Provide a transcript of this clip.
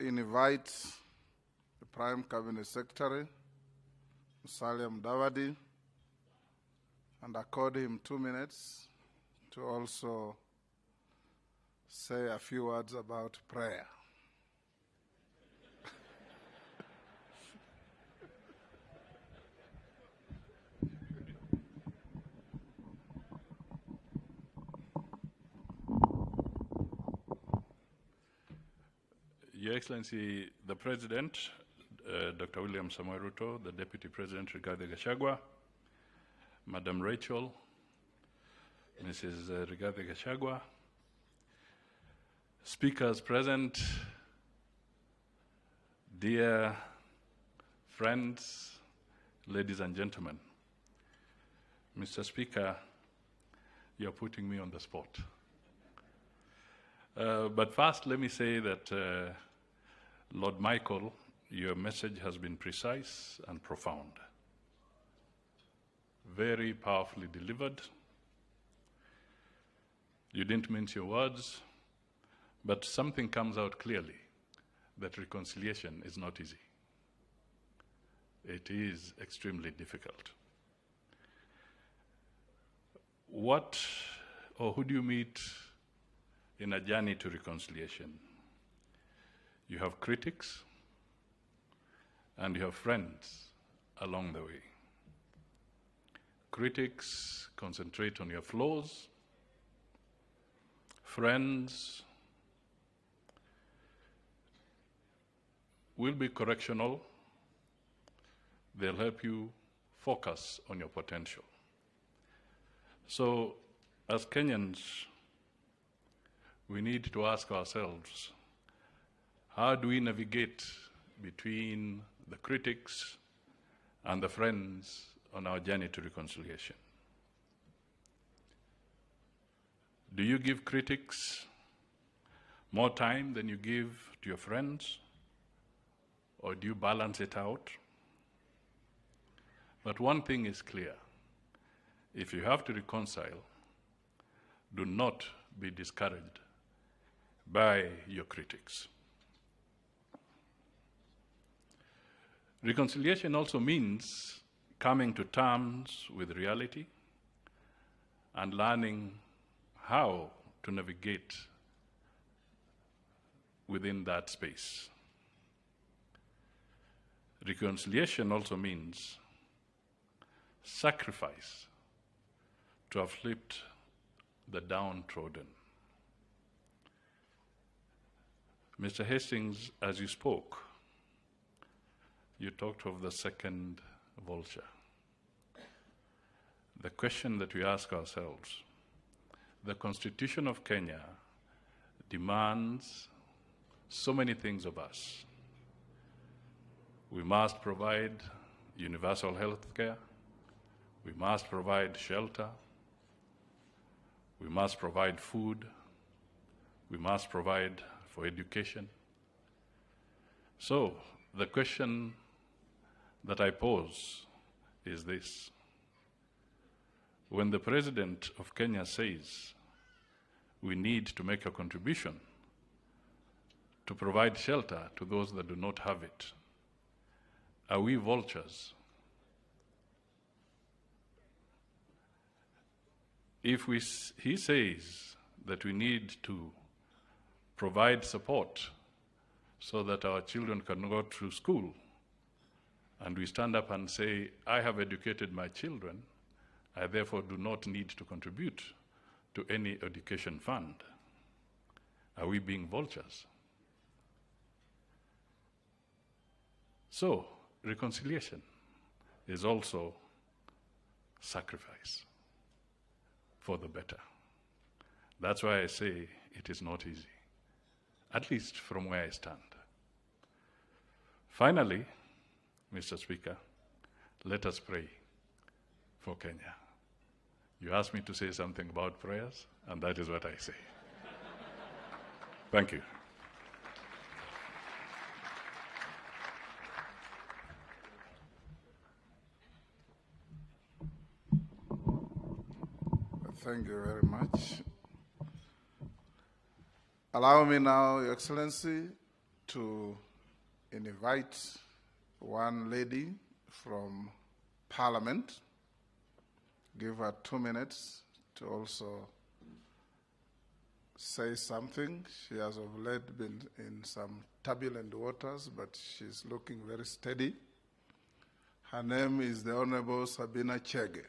Invite the Prime Cabinet Secretary, Mudavadi, and accord him 2 minutes to also say a few words about prayer. Your Excellency, the President, Dr. William Samoei Ruto, the Deputy President, Rigathi Gachagua, Madam Rachel, Mrs. Rigathi Gachagua, speakers present, dear friends, ladies and gentlemen. Mr. Speaker, you're putting me on the spot. But first, let me say that Lord Michael, your message has been precise and profound. Very powerfully delivered. You didn't mince your words, but something comes out clearly, that reconciliation is not easy. It is extremely difficult. What or who do you meet in a journey to reconciliation? You have critics and you have friends along the way. Critics concentrate on your flaws. Friends will be correctional. They'll help you focus on your potential. So, as Kenyans, we need to ask ourselves, how do we navigate between the critics and the friends on our journey to reconciliation? Do you give critics more time than you give to your friends? Or do you balance it out? But one thing is clear. If you have to reconcile, do not be discouraged by your critics. Reconciliation also means coming to terms with reality and learning how to navigate within that space. Reconciliation also means sacrifice to uplift the downtrodden. Mr. Hastings, as you spoke, you talked of the second vulture. The question that we ask ourselves, the Constitution of Kenya demands so many things of us. We must provide universal health care. We must provide shelter. We must provide food. We must provide for education. So, the question that I pose is this. When the President of Kenya says we need to make a contribution to provide shelter to those that do not have it, are we vultures? If he says that we need to provide support so that our children can go through school, and we stand up and say, I have educated my children, I therefore do not need to contribute to any education fund, are we being vultures? So, reconciliation is also sacrifice for the better. That's why I say it is not easy, at least from where I stand. Finally, Mr. Speaker, let us pray for Kenya. You asked me to say something about prayers, and that is what I say. Thank you. Thank you very much. Allow me now, Your Excellency, to invite one lady from Parliament, give her 2 minutes to also say something. She has of late been in some turbulent waters, but she's looking very steady. Her name is the Honorable Sabina Chege.